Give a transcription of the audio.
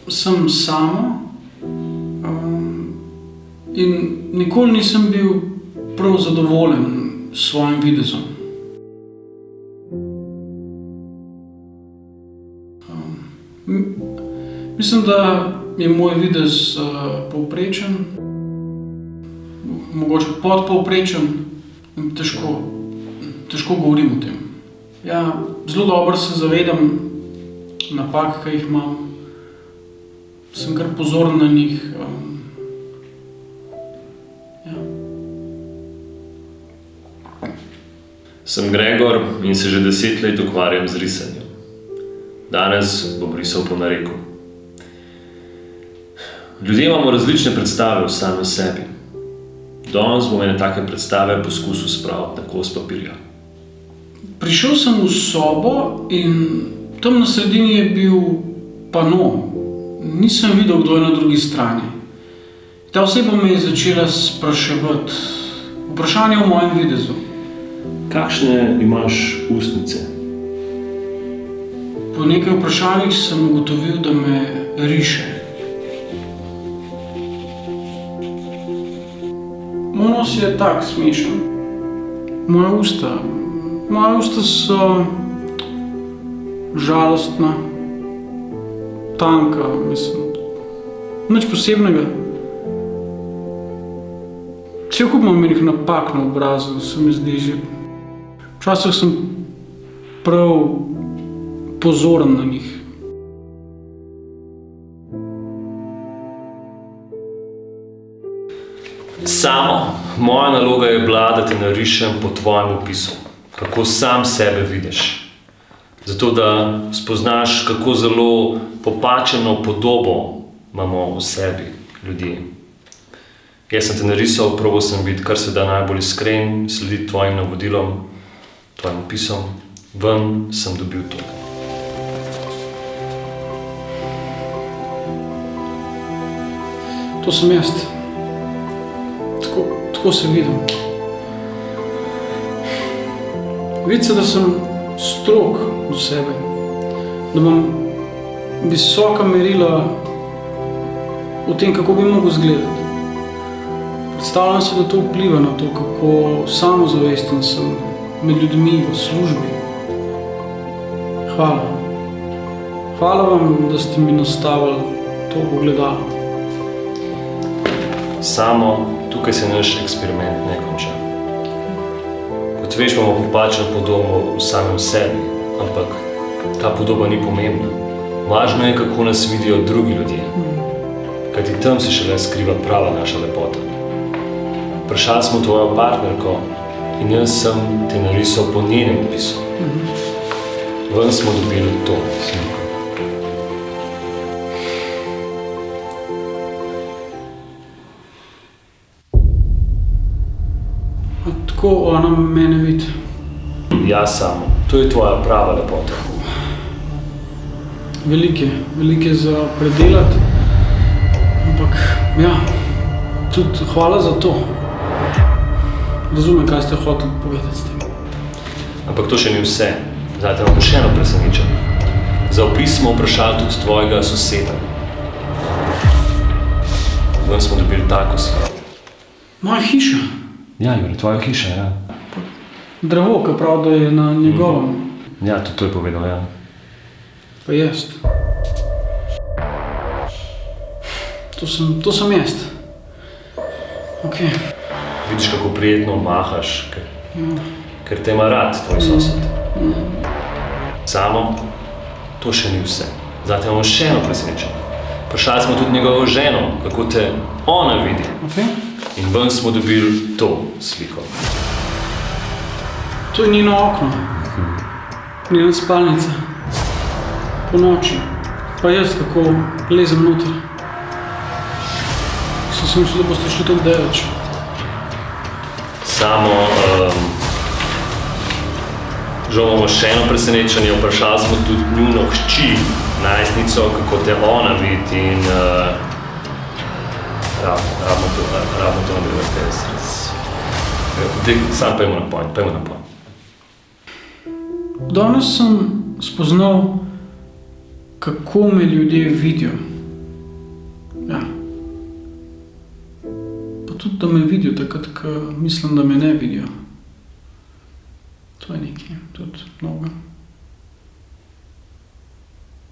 Sem Samo in nikoli nisem bil prav zadovoljen s svojim videzom. Mislim, da je moj videz povprečen, mogoče podpovprečen in težko govorim o tem. Ja, zelo dobro se zavedam napak, ki jih imam. Sem kar pozoren na njih. Sem Gregor in se že 10 let ukvarjam z risanjem. Danes bom risal po nareku. Ljudje imamo različne predstave o sami sebi. Danes bom ene take predstave poskusil spraviti na kos papirja. Prišel sem v sobo in tam na sredini je bil pano. Nisem videl, kdo je na drugi strani. Ta oseba me je začela spraševati vprašanje o mojem videzu. Kakšne imaš ustnice? Po nekaj vprašanjih sem ugotovil, da me riše. Moj nos je tak smešen. Moja usta so žalostna, tanka, mislim, nič posebnega. Cel kup imam enih napak na obrazu, se mi zdi že. Včasih sem prav pozoren na njih. Samo, moja naloga je bila, da te narišem po tvojem opisu, kako sam sebe vidiš. Zato, da spoznaš, kako zelo popačeno podobo imamo v sebi ljudje. Jaz sem te narisal, probal sem biti kar se da najbolj iskren, slediti tvojim navodilom, tvojim opisom. Ven sem dobil to. To sem jaz. Tako se vidim. Vidi se, da sem strog do sebe, da imam visoka merila o tem, kako bi mogel izgledati. Predstavljam se, da to vpliva na to, kako samozavesten sem med ljudmi v službi. Hvala. Hvala vam, da ste mi nastavili to ogledalo. Samo, tukaj se naš eksperiment ne konča. Kot veš, imamo popačeno podobo v samem sebi, ampak ta podoba ni pomembna. Važno je, kako nas vidijo drugi ljudje, kajti tam se šele skriva prava naša lepota. Vprašali smo tvojo partnerko in jaz sem te narisal po njenem opisu. Ven smo dobili to sliko. Tako ona mene vidi. Ja, Samo, to je tvoja prava lepota. Velike za predelati, ampak ja, tudi hvala za to. Razumem, kaj ste hoteli povedati s tem. Ampak to še ni vse. Zdaj te imamo še eno presenečenje. Za opis smo vprašali tudi tvojega soseda. Ven smo dobili tako sliko. Moja hiša. Ja, Jure, tvoja hiša, ja. Drevo, ki pravi, da je na njegovem. Ja, tudi to je povedal, ja. Pa jaz. To sem jaz. Okej. Vidiš, kako prijetno mahaš, ker te ima rad tvoj sosed. Samo, to še ni vse. Zdaj te imamo še eno presenečenje. Vprašali smo tudi njegovo ženo, kako te ona vidi. In ven smo dobili to sliko. To je njeno okno. Njena spalnica. Po noči. Pa jaz, kako lezem noter. Sem mislil, da boste šli tako daleč. Samo, žal imamo še eno presenečenje. Vprašali smo tudi njuno hči, najstnico, kako te ona vidi in rabimo to nadaljevati. Sam pojmo na point. Danes sem spoznal, kako me ljudje vidijo. Ja. Pa tudi, da me vidijo takrat, ko mislim, da me ne vidijo. To je nekaj, tudi mnogo.